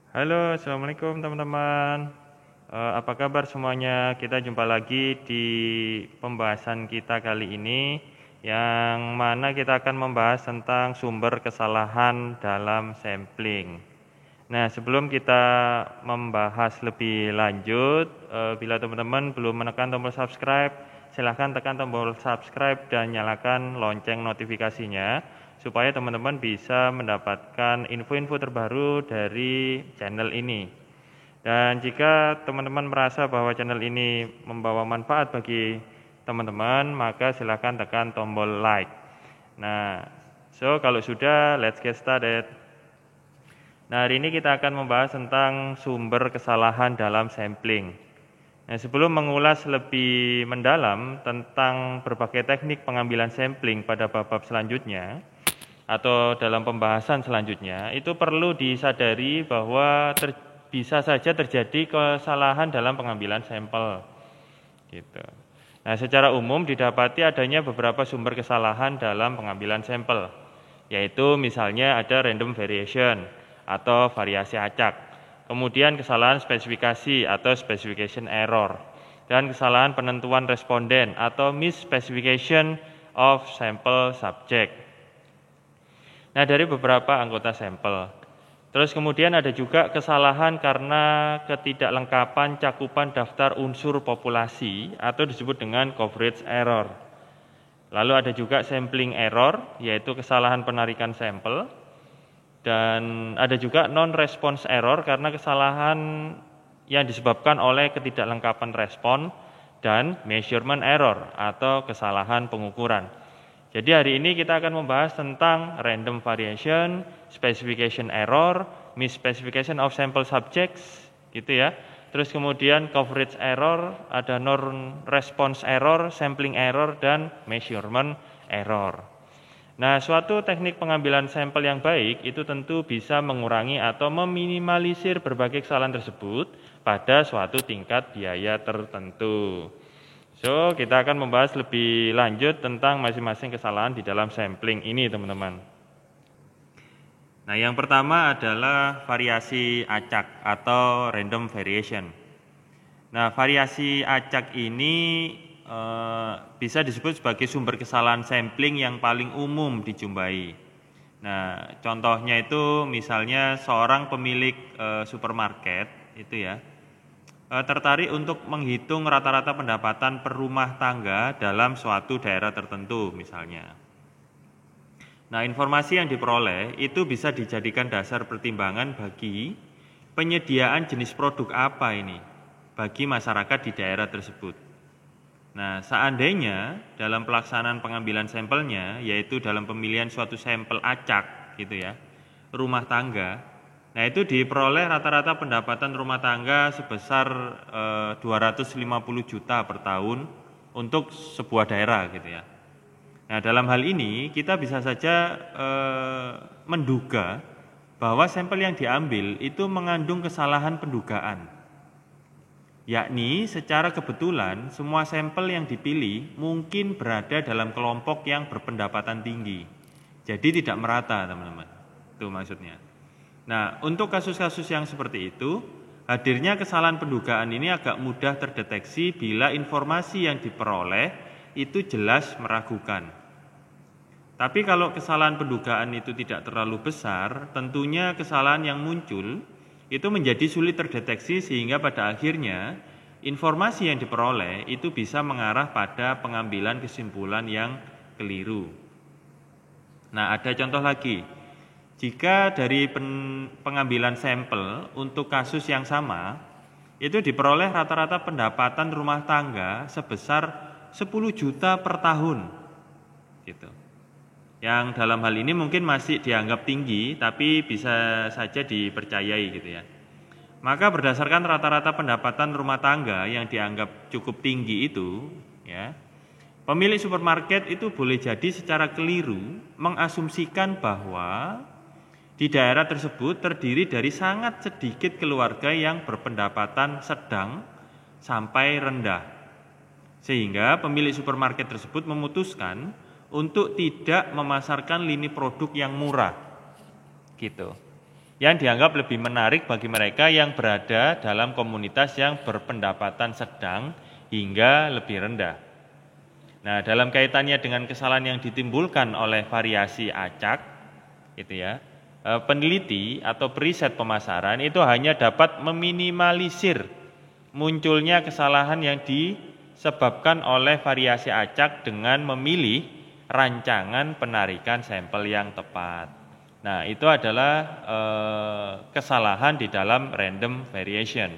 Halo, assalamualaikum teman-teman. Apa kabar semuanya? Kita jumpa lagi di pembahasan kita kali ini, yang mana kita akan membahas tentang sumber kesalahan dalam sampling. Nah, sebelum kita membahas lebih lanjut, bila teman-teman belum menekan tombol subscribe, silahkan tekan tombol subscribe dan nyalakan lonceng notifikasinya, supaya teman-teman bisa mendapatkan info-info terbaru dari channel ini. Dan jika teman-teman merasa bahwa channel ini membawa manfaat bagi teman-teman, maka silahkan tekan tombol like. Nah, kalau sudah, let's get started. Nah, hari ini kita akan membahas tentang sumber kesalahan dalam sampling. Nah, sebelum mengulas lebih mendalam tentang berbagai teknik pengambilan sampling pada bab-bab selanjutnya, atau dalam pembahasan selanjutnya, itu perlu disadari bahwa bisa saja terjadi kesalahan dalam pengambilan sampel. Gitu. Nah, secara umum didapati adanya beberapa sumber kesalahan dalam pengambilan sampel, yaitu misalnya ada random variation atau variasi acak, kemudian kesalahan spesifikasi atau specification error, dan kesalahan penentuan responden atau misspecification of sample subject. Nah, dari beberapa anggota sampel. Terus kemudian ada juga kesalahan karena ketidaklengkapan cakupan daftar unsur populasi atau disebut dengan coverage error. Lalu ada juga sampling error, yaitu kesalahan penarikan sampel. Dan ada juga non-response error karena kesalahan yang disebabkan oleh ketidaklengkapan respon, dan measurement error atau kesalahan pengukuran. Jadi hari ini kita akan membahas tentang random variation, specification error, misspecification of sample subjects, gitu ya. Terus kemudian coverage error, ada non-response error, sampling error, dan measurement error. Nah, suatu teknik pengambilan sampel yang baik itu tentu bisa mengurangi atau meminimalisir berbagai kesalahan tersebut pada suatu tingkat biaya tertentu. Kita akan membahas lebih lanjut tentang masing-masing kesalahan di dalam sampling ini, teman-teman. Nah, yang pertama adalah variasi acak atau random variation. Nah, variasi acak ini bisa disebut sebagai sumber kesalahan sampling yang paling umum dijumpai. Nah, contohnya itu misalnya seorang pemilik supermarket itu ya, tertarik untuk menghitung rata-rata pendapatan per rumah tangga dalam suatu daerah tertentu misalnya. Nah, informasi yang diperoleh itu bisa dijadikan dasar pertimbangan bagi penyediaan jenis produk apa ini bagi masyarakat di daerah tersebut. Nah, seandainya dalam pelaksanaan pengambilan sampelnya, yaitu dalam pemilihan suatu sampel acak gitu ya, rumah tangga, nah itu diperoleh rata-rata pendapatan rumah tangga sebesar 250 juta per tahun untuk sebuah daerah gitu ya. Nah, dalam hal ini kita bisa saja menduga bahwa sampel yang diambil itu mengandung kesalahan pendugaan. Yakni secara kebetulan semua sampel yang dipilih mungkin berada dalam kelompok yang berpendapatan tinggi. Jadi tidak merata, teman-teman. Itu maksudnya. Nah, untuk kasus-kasus yang seperti itu, hadirnya kesalahan pendugaan ini agak mudah terdeteksi bila informasi yang diperoleh itu jelas meragukan. Tapi kalau kesalahan pendugaan itu tidak terlalu besar, tentunya kesalahan yang muncul itu menjadi sulit terdeteksi sehingga pada akhirnya informasi yang diperoleh itu bisa mengarah pada pengambilan kesimpulan yang keliru. Nah, ada contoh lagi. Jika dari pengambilan sampel untuk kasus yang sama, itu diperoleh rata-rata pendapatan rumah tangga sebesar 10 juta per tahun. Gitu. Yang dalam hal ini mungkin masih dianggap tinggi, tapi bisa saja dipercayai gitu ya. Maka berdasarkan rata-rata pendapatan rumah tangga yang dianggap cukup tinggi itu, ya, pemilik supermarket itu boleh jadi secara keliru mengasumsikan bahwa di daerah tersebut terdiri dari sangat sedikit keluarga yang berpendapatan sedang sampai rendah. Sehingga pemilik supermarket tersebut memutuskan untuk tidak memasarkan lini produk yang murah. Gitu. yang dianggap lebih menarik bagi mereka yang berada dalam komunitas yang berpendapatan sedang hingga lebih rendah. Nah, dalam kaitannya dengan kesalahan yang ditimbulkan oleh variasi acak, gitu ya, peneliti atau periset pemasaran itu hanya dapat meminimalisir munculnya kesalahan yang disebabkan oleh variasi acak dengan memilih rancangan penarikan sampel yang tepat. Nah, itu adalah kesalahan di dalam random variation.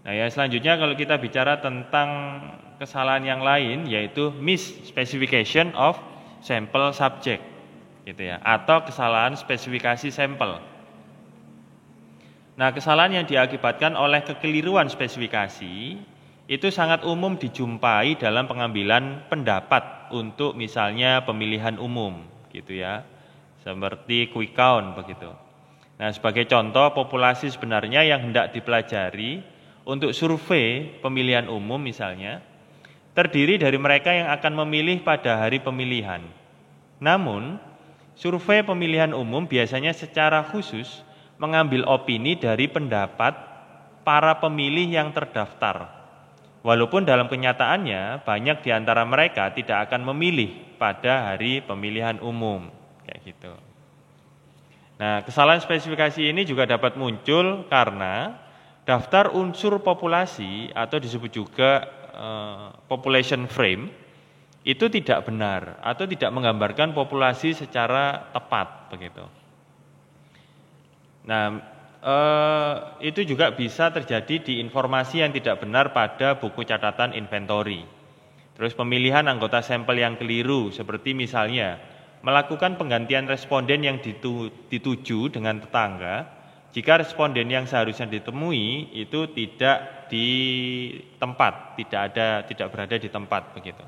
Nah, ya selanjutnya kalau kita bicara tentang kesalahan yang lain, yaitu misspecification of sample subject, gitu ya, atau kesalahan spesifikasi sampel. Nah, kesalahan yang diakibatkan oleh kekeliruan spesifikasi itu sangat umum dijumpai dalam pengambilan pendapat untuk misalnya pemilihan umum, gitu ya. Seperti quick count begitu. Nah, sebagai contoh populasi sebenarnya yang hendak dipelajari untuk survei pemilihan umum misalnya terdiri dari mereka yang akan memilih pada hari pemilihan. Namun, survei pemilihan umum biasanya secara khusus mengambil opini dari pendapat para pemilih yang terdaftar. Walaupun dalam kenyataannya banyak di antara mereka tidak akan memilih pada hari pemilihan umum. Kayak gitu. Nah, kesalahan spesifikasi ini juga dapat muncul karena daftar unsur populasi atau disebut juga population frame itu tidak benar atau tidak menggambarkan populasi secara tepat begitu. Nah, itu juga bisa terjadi di informasi yang tidak benar pada buku catatan inventory. Terus pemilihan anggota sampel yang keliru seperti misalnya melakukan penggantian responden yang dituju dengan tetangga jika responden yang seharusnya ditemui itu tidak di tempat, tidak berada di tempat begitu.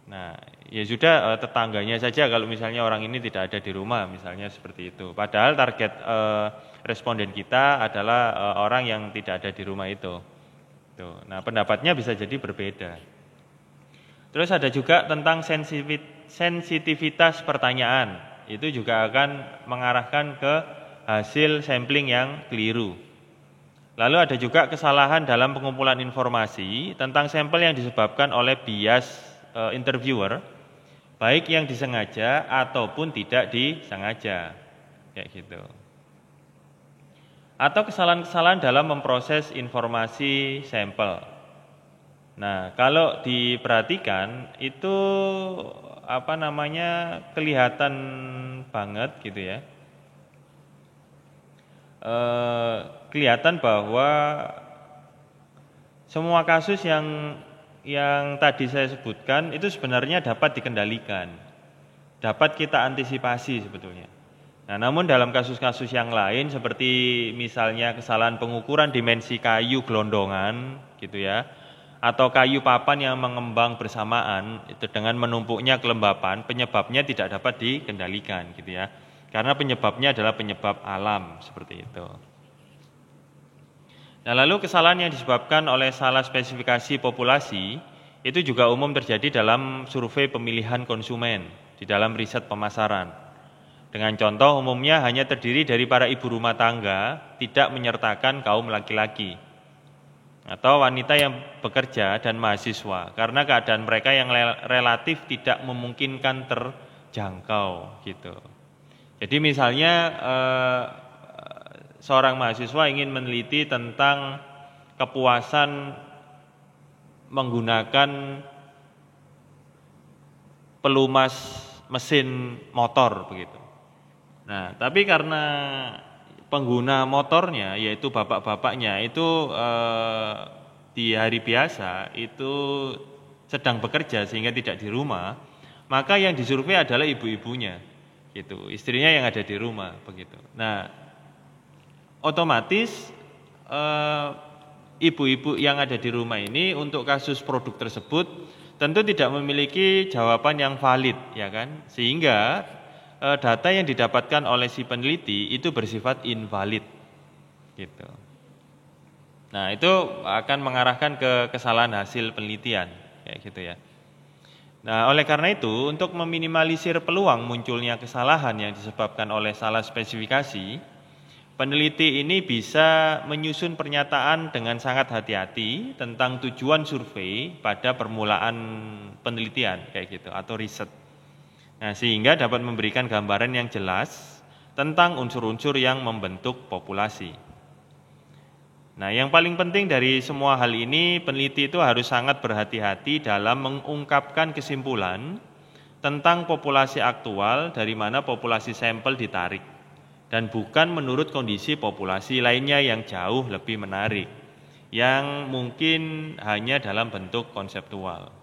Nah, ya sudah tetangganya saja kalau misalnya orang ini tidak ada di rumah misalnya seperti itu. Padahal target responden kita adalah orang yang tidak ada di rumah itu. Tuh. Nah, pendapatnya bisa jadi berbeda. Terus ada juga tentang sensitivitas pertanyaan. Itu juga akan mengarahkan ke hasil sampling yang keliru. Lalu ada juga kesalahan dalam pengumpulan informasi tentang sampel yang disebabkan oleh bias interviewer, baik yang disengaja ataupun tidak disengaja. Kayak gitu. Atau kesalahan-kesalahan dalam memproses informasi sampel. Nah, kalau diperhatikan itu kelihatan banget gitu ya. Kelihatan bahwa semua kasus yang tadi saya sebutkan itu sebenarnya dapat dikendalikan, dapat kita antisipasi sebetulnya. Nah, namun dalam kasus-kasus yang lain seperti misalnya kesalahan pengukuran dimensi kayu gelondongan gitu ya, atau kayu papan yang mengembang bersamaan itu dengan menumpuknya kelembapan, penyebabnya tidak dapat dikendalikan gitu ya. Karena penyebabnya adalah penyebab alam seperti itu. Nah, lalu kesalahan yang disebabkan oleh salah spesifikasi populasi itu juga umum terjadi dalam survei pemilihan konsumen di dalam riset pemasaran. Dengan contoh umumnya hanya terdiri dari para ibu rumah tangga, tidak menyertakan kaum laki-laki atau wanita yang bekerja dan mahasiswa karena keadaan mereka yang relatif tidak memungkinkan terjangkau gitu. Jadi misalnya seorang mahasiswa ingin meneliti tentang kepuasan menggunakan pelumas mesin motor begitu. Nah, tapi karena pengguna motornya yaitu bapak-bapaknya itu di hari biasa itu sedang bekerja sehingga tidak di rumah, maka yang disurvei adalah ibu-ibunya gitu, istrinya yang ada di rumah begitu. Nah, otomatis ibu-ibu yang ada di rumah ini untuk kasus produk tersebut tentu tidak memiliki jawaban yang valid ya kan, sehingga data yang didapatkan oleh si peneliti itu bersifat invalid gitu. Nah, itu akan mengarahkan ke kesalahan hasil penelitian kayak gitu ya. Nah, oleh karena itu untuk meminimalisir peluang munculnya kesalahan yang disebabkan oleh salah spesifikasi, peneliti ini bisa menyusun pernyataan dengan sangat hati-hati tentang tujuan survei pada permulaan penelitian kayak gitu atau riset. Nah, sehingga dapat memberikan gambaran yang jelas tentang unsur-unsur yang membentuk populasi. Nah, yang paling penting dari semua hal ini, peneliti itu harus sangat berhati-hati dalam mengungkapkan kesimpulan tentang populasi aktual dari mana populasi sampel ditarik, dan bukan menurut kondisi populasi lainnya yang jauh lebih menarik, yang mungkin hanya dalam bentuk konseptual.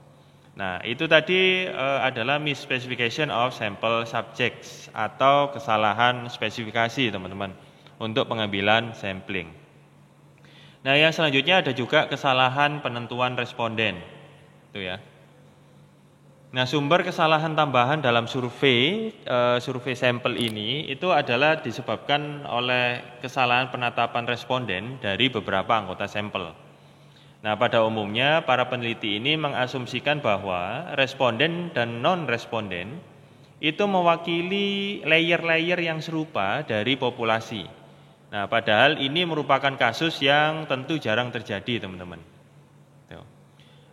Nah, itu tadi adalah misspecification of sample subjects atau kesalahan spesifikasi teman-teman untuk pengambilan sampling. Nah, yang selanjutnya ada juga kesalahan penentuan responden. Itu ya. Nah, sumber kesalahan tambahan dalam survei sampel ini itu adalah disebabkan oleh kesalahan penetapan responden dari beberapa anggota sampel. Nah, pada umumnya para peneliti ini mengasumsikan bahwa responden dan non-responden itu mewakili layer-layer yang serupa dari populasi. Nah, padahal ini merupakan kasus yang tentu jarang terjadi, teman-teman.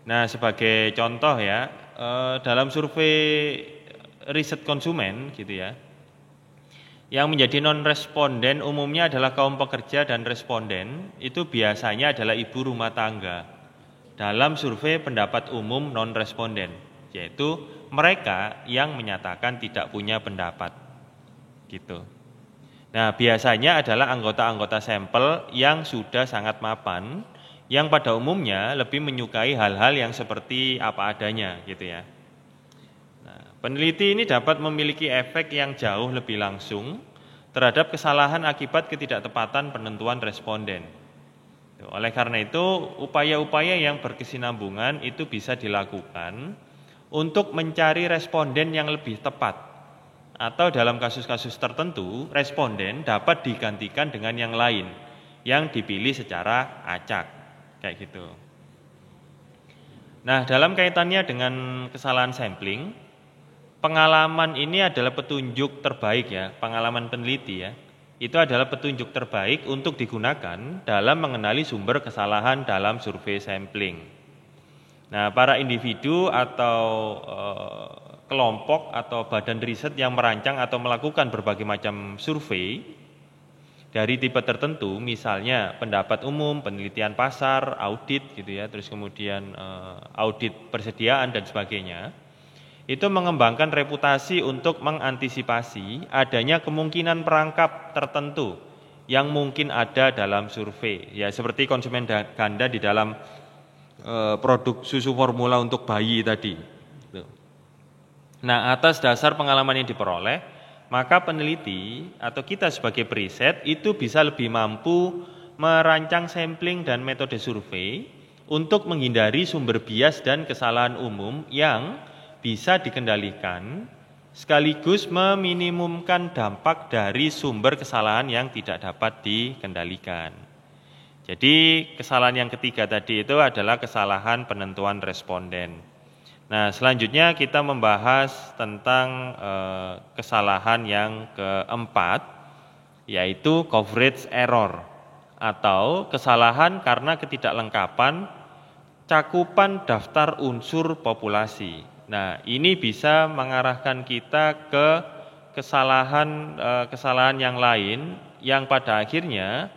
Nah, sebagai contoh ya, dalam survei riset konsumen gitu ya, yang menjadi non-responden umumnya adalah kaum pekerja, dan responden itu biasanya adalah ibu rumah tangga dalam survei pendapat umum non-responden, yaitu mereka yang menyatakan tidak punya pendapat gitu. Nah, biasanya adalah anggota-anggota sampel yang sudah sangat mapan, yang pada umumnya lebih menyukai hal-hal yang seperti apa adanya gitu ya. Peneliti ini dapat memiliki efek yang jauh lebih langsung terhadap kesalahan akibat ketidaktepatan penentuan responden. Oleh karena itu, upaya-upaya yang berkesinambungan itu bisa dilakukan untuk mencari responden yang lebih tepat. Atau dalam kasus-kasus tertentu, responden dapat digantikan dengan yang lain yang dipilih secara acak, kayak gitu. Nah, dalam kaitannya dengan kesalahan sampling, pengalaman ini adalah petunjuk terbaik ya, pengalaman peneliti ya. Itu adalah petunjuk terbaik untuk digunakan dalam mengenali sumber kesalahan dalam survei sampling. Nah, para individu atau kelompok atau badan riset yang merancang atau melakukan berbagai macam survei dari tipe tertentu, misalnya pendapat umum, penelitian pasar, audit gitu ya, terus kemudian audit persediaan dan sebagainya. Itu mengembangkan reputasi untuk mengantisipasi adanya kemungkinan perangkap tertentu yang mungkin ada dalam survei. Ya, seperti konsumen ganda di dalam produk susu formula untuk bayi tadi. Nah, atas dasar pengalaman yang diperoleh, maka peneliti atau kita sebagai periset itu bisa lebih mampu merancang sampling dan metode survei untuk menghindari sumber bias dan kesalahan umum yang bisa dikendalikan, sekaligus meminimumkan dampak dari sumber kesalahan yang tidak dapat dikendalikan. Jadi kesalahan yang ketiga tadi itu adalah kesalahan penentuan responden. Nah, selanjutnya kita membahas tentang kesalahan yang keempat, yaitu coverage error atau kesalahan karena ketidaklengkapan cakupan daftar unsur populasi. Nah, ini bisa mengarahkan kita ke kesalahan yang lain yang pada akhirnya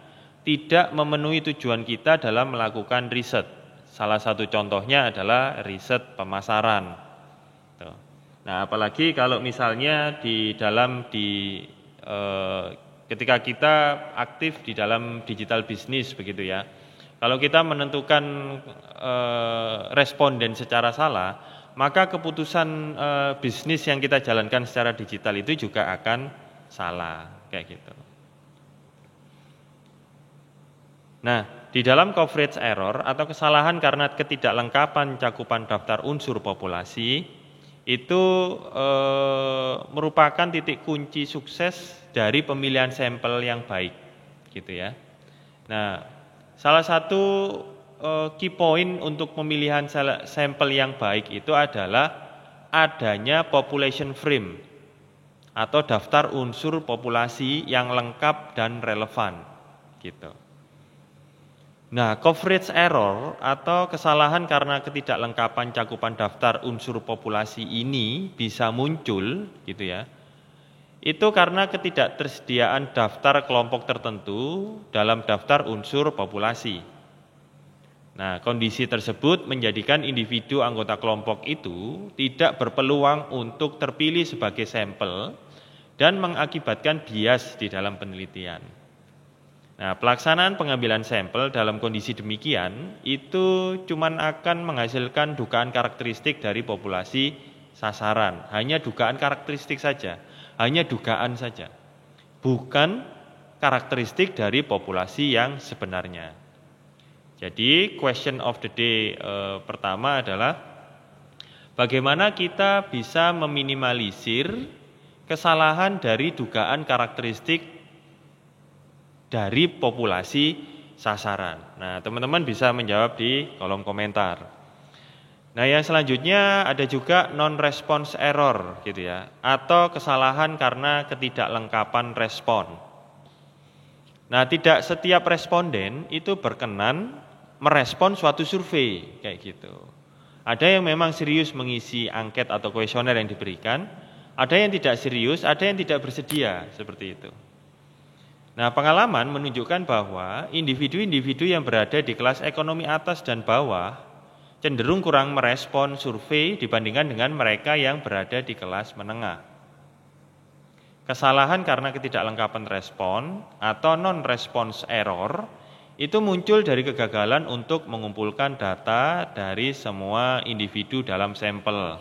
tidak memenuhi tujuan kita dalam melakukan riset. Salah satu contohnya adalah riset pemasaran. Nah, apalagi kalau misalnya ketika kita aktif di dalam digital bisnis begitu ya. Kalau kita menentukan responden secara salah, maka keputusan bisnis yang kita jalankan secara digital itu juga akan salah, kayak gitu. Nah, di dalam coverage error atau kesalahan karena ketidaklengkapan cakupan daftar unsur populasi, itu merupakan titik kunci sukses dari pemilihan sampel yang baik, gitu ya. Nah, salah satu key point untuk pemilihan sampel yang baik itu adalah adanya population frame atau daftar unsur populasi yang lengkap dan relevan gitu. Nah, coverage error atau kesalahan karena ketidaklengkapan cakupan daftar unsur populasi ini bisa muncul gitu ya. Itu karena ketidaktersediaan daftar kelompok tertentu dalam daftar unsur populasi. Nah, kondisi tersebut menjadikan individu anggota kelompok itu tidak berpeluang untuk terpilih sebagai sampel dan mengakibatkan bias di dalam penelitian. Nah, pelaksanaan pengambilan sampel dalam kondisi demikian itu cuman akan menghasilkan dugaan karakteristik dari populasi sasaran. Hanya dugaan karakteristik saja, hanya dugaan saja. Bukan karakteristik dari populasi yang sebenarnya. Jadi, question of the day pertama adalah bagaimana kita bisa meminimalisir kesalahan dari dugaan karakteristik dari populasi sasaran. Nah, teman-teman bisa menjawab di kolom komentar. Nah, yang selanjutnya ada juga non-response error gitu ya, atau kesalahan karena ketidaklengkapan respon. Nah, tidak setiap responden itu berkenan merespon suatu survei kayak gitu. Ada yang memang serius mengisi angket atau kuesioner yang diberikan, ada yang tidak serius, ada yang tidak bersedia seperti itu. Nah, pengalaman menunjukkan bahwa individu-individu yang berada di kelas ekonomi atas dan bawah cenderung kurang merespon survei dibandingkan dengan mereka yang berada di kelas menengah. Kesalahan karena ketidaklengkapan respon atau non-response error itu muncul dari kegagalan untuk mengumpulkan data dari semua individu dalam sampel.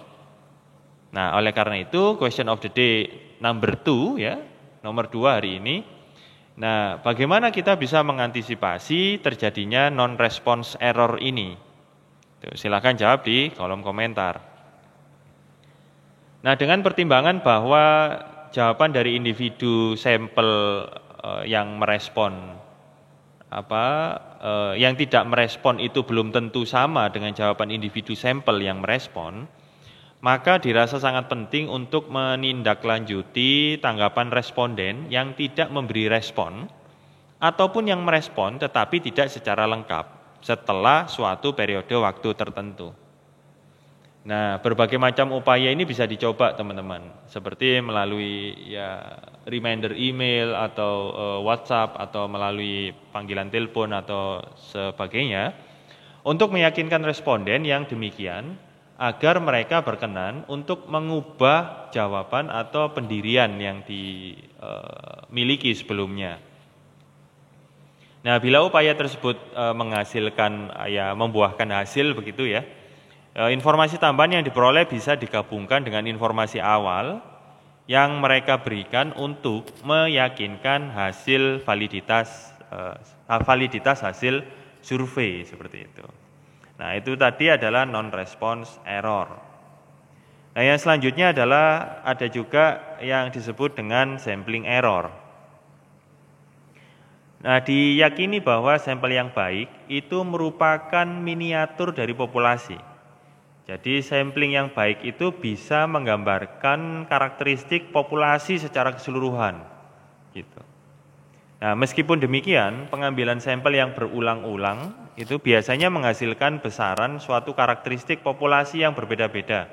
Nah, oleh karena itu, question of the day number 2 ya, nomor 2 hari ini. Nah, bagaimana kita bisa mengantisipasi terjadinya non-response error ini? Silakan jawab di kolom komentar. Nah, dengan pertimbangan bahwa jawaban dari individu sampel yang merespon yang tidak merespon itu belum tentu sama dengan jawaban individu sampel yang merespon, maka dirasa sangat penting untuk menindaklanjuti tanggapan responden yang tidak memberi respon ataupun yang merespon tetapi tidak secara lengkap setelah suatu periode waktu tertentu. Nah, berbagai macam upaya ini bisa dicoba teman-teman, seperti melalui ya reminder email atau WhatsApp atau melalui panggilan telepon atau sebagainya untuk meyakinkan responden yang demikian agar mereka berkenan untuk mengubah jawaban atau pendirian yang dimiliki sebelumnya. Nah, bila upaya tersebut menghasilkan membuahkan hasil begitu ya, informasi tambahan yang diperoleh bisa digabungkan dengan informasi awal yang mereka berikan untuk meyakinkan hasil validitas hasil survei seperti itu. Nah, itu tadi adalah non-response error. Nah, yang selanjutnya adalah ada juga yang disebut dengan sampling error. Nah, diyakini bahwa sampel yang baik itu merupakan miniatur dari populasi. Jadi, sampling yang baik itu bisa menggambarkan karakteristik populasi secara keseluruhan. Gitu. Nah, meskipun demikian, pengambilan sampel yang berulang-ulang itu biasanya menghasilkan besaran suatu karakteristik populasi yang berbeda-beda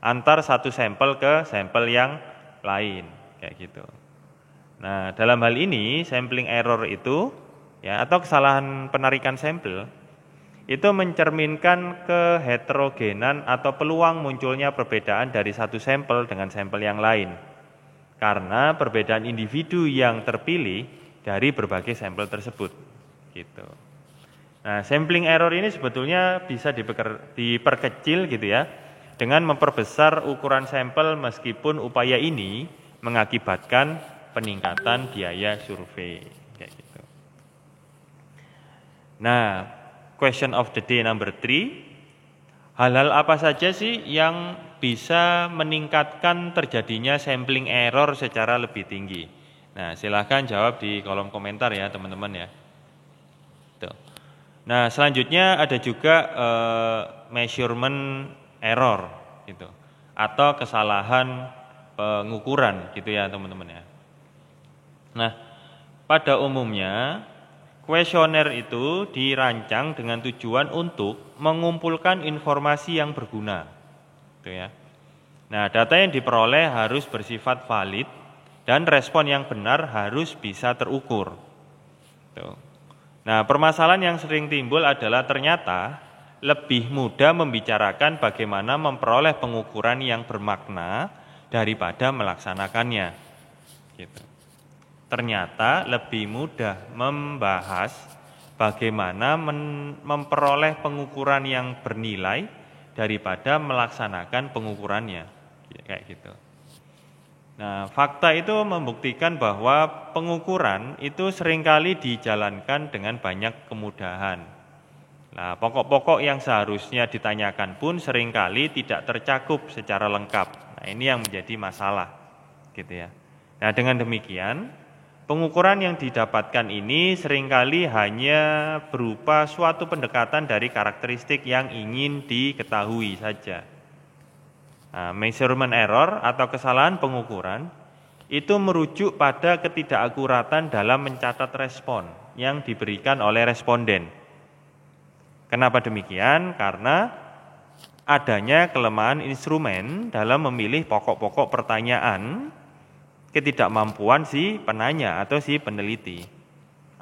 antar satu sampel ke sampel yang lain, kayak gitu. Nah, dalam hal ini sampling error itu ya atau kesalahan penarikan sampel itu mencerminkan keheterogenan atau peluang munculnya perbedaan dari satu sampel dengan sampel yang lain. Karena perbedaan individu yang terpilih dari berbagai sampel tersebut. Gitu. Nah, sampling error ini sebetulnya bisa diperkecil gitu ya, dengan memperbesar ukuran sampel meskipun upaya ini mengakibatkan peningkatan biaya survei. Kayak gitu. Nah, question of the day number 3, hal-hal apa saja sih yang bisa meningkatkan terjadinya sampling error secara lebih tinggi? Nah, silahkan jawab di kolom komentar ya teman-teman ya. Tuh. Nah, selanjutnya ada juga measurement error gitu, atau kesalahan pengukuran gitu ya teman-teman ya. Nah, pada umumnya kuesioner itu dirancang dengan tujuan untuk mengumpulkan informasi yang berguna. Gitu ya. Nah, data yang diperoleh harus bersifat valid dan respon yang benar harus bisa terukur. Tuh. Nah, permasalahan yang sering timbul adalah ternyata lebih mudah membicarakan bagaimana memperoleh pengukuran yang bermakna daripada melaksanakannya. Gitu. Ternyata lebih mudah membahas bagaimana memperoleh pengukuran yang bernilai daripada melaksanakan pengukurannya. Kayak gitu. Nah, fakta itu membuktikan bahwa pengukuran itu seringkali dijalankan dengan banyak kemudahan. Nah, pokok-pokok yang seharusnya ditanyakan pun seringkali tidak tercakup secara lengkap. Nah, ini yang menjadi masalah, gitu ya. Nah, dengan demikian, pengukuran yang didapatkan ini seringkali hanya berupa suatu pendekatan dari karakteristik yang ingin diketahui saja. Nah, measurement error atau kesalahan pengukuran itu merujuk pada ketidakakuratan dalam mencatat respon yang diberikan oleh responden. Kenapa demikian? Karena adanya kelemahan instrumen dalam memilih pokok-pokok pertanyaan, ketidakmampuan si penanya atau si peneliti.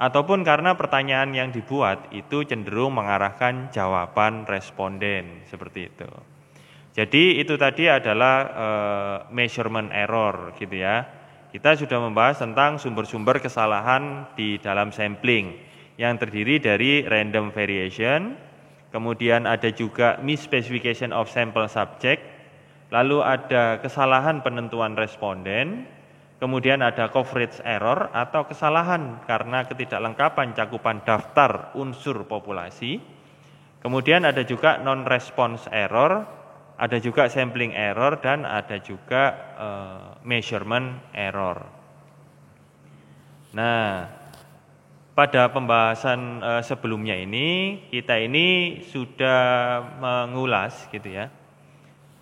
Ataupun karena pertanyaan yang dibuat itu cenderung mengarahkan jawaban responden, seperti itu. Jadi itu tadi adalah measurement error gitu ya. Kita sudah membahas tentang sumber-sumber kesalahan di dalam sampling yang terdiri dari random variation, kemudian ada juga misspecification of sample subject, lalu ada kesalahan penentuan responden, kemudian ada coverage error atau kesalahan karena ketidaklengkapan cakupan daftar unsur populasi, kemudian ada juga non-response error, ada juga sampling error, dan ada juga measurement error. Nah, pada pembahasan sebelumnya kita ini sudah mengulas gitu ya,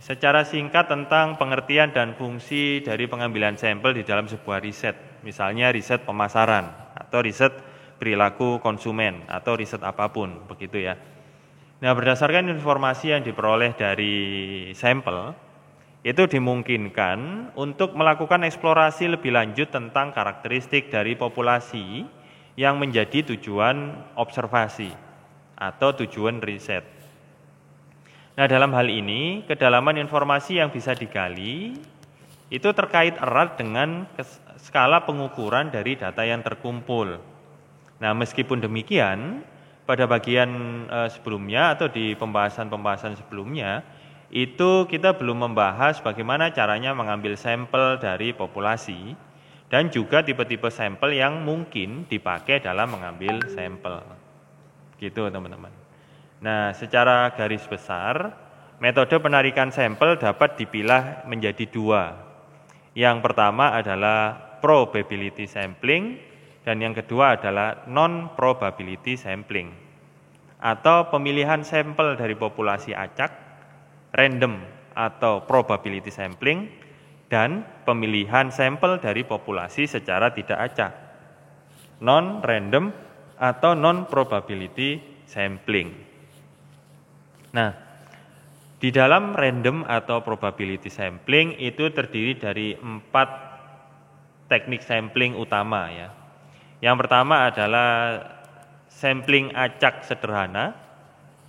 secara singkat tentang pengertian dan fungsi dari pengambilan sampel di dalam sebuah riset. Misalnya riset pemasaran atau riset perilaku konsumen atau riset apapun begitu ya. Nah, berdasarkan informasi yang diperoleh dari sampel, itu dimungkinkan untuk melakukan eksplorasi lebih lanjut tentang karakteristik dari populasi yang menjadi tujuan observasi atau tujuan riset. Nah, dalam hal ini, kedalaman informasi yang bisa digali itu terkait erat dengan skala pengukuran dari data yang terkumpul. Nah, meskipun demikian, pada bagian sebelumnya atau di pembahasan-pembahasan sebelumnya, itu kita belum membahas bagaimana caranya mengambil sampel dari populasi dan juga tipe-tipe sampel yang mungkin dipakai dalam mengambil sampel. Gitu teman-teman. Nah, secara garis besar, metode penarikan sampel dapat dipilah menjadi dua. Yang pertama adalah probability sampling, dan yang kedua adalah non-probability sampling, atau pemilihan sampel dari populasi acak, random atau probability sampling, dan pemilihan sampel dari populasi secara tidak acak, non-random atau non-probability sampling. Nah, di dalam random atau probability sampling itu terdiri dari 4 teknik sampling utama ya. Yang pertama adalah sampling acak sederhana,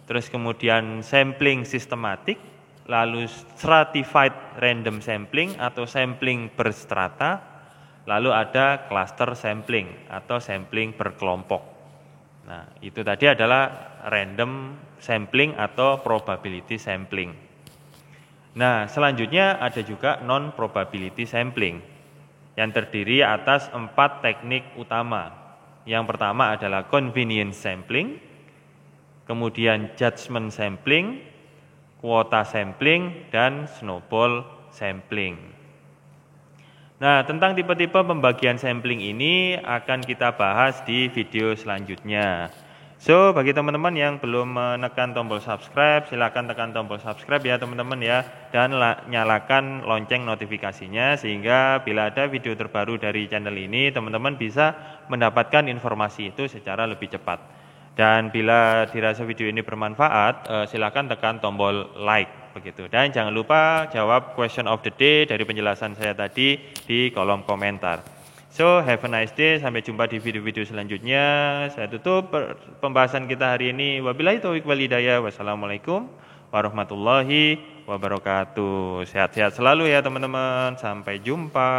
terus kemudian sampling sistematik, lalu stratified random sampling atau sampling berstrata, lalu ada cluster sampling atau sampling berkelompok. Nah, itu tadi adalah random sampling atau probability sampling. Nah, selanjutnya ada juga non-probability sampling yang terdiri atas 4 teknik utama. Yang pertama adalah convenience sampling, kemudian judgment sampling, quota sampling, dan snowball sampling. Nah, tentang tipe-tipe pembagian sampling ini akan kita bahas di video selanjutnya. So, bagi teman-teman yang belum menekan tombol subscribe, silakan tekan tombol subscribe ya teman-teman ya. Dan nyalakan lonceng notifikasinya sehingga bila ada video terbaru dari channel ini, teman-teman bisa mendapatkan informasi itu secara lebih cepat. Dan bila dirasa video ini bermanfaat, silakan tekan tombol like begitu. Dan jangan lupa jawab question of the day dari penjelasan saya tadi di kolom komentar. So, have a nice day. Sampai jumpa di video-video selanjutnya. Saya tutup pembahasan kita hari ini. Wabillahi taufiq wal hidayah. Wassalamualaikum warahmatullahi wabarakatuh. Sehat-sehat selalu ya teman-teman. Sampai jumpa.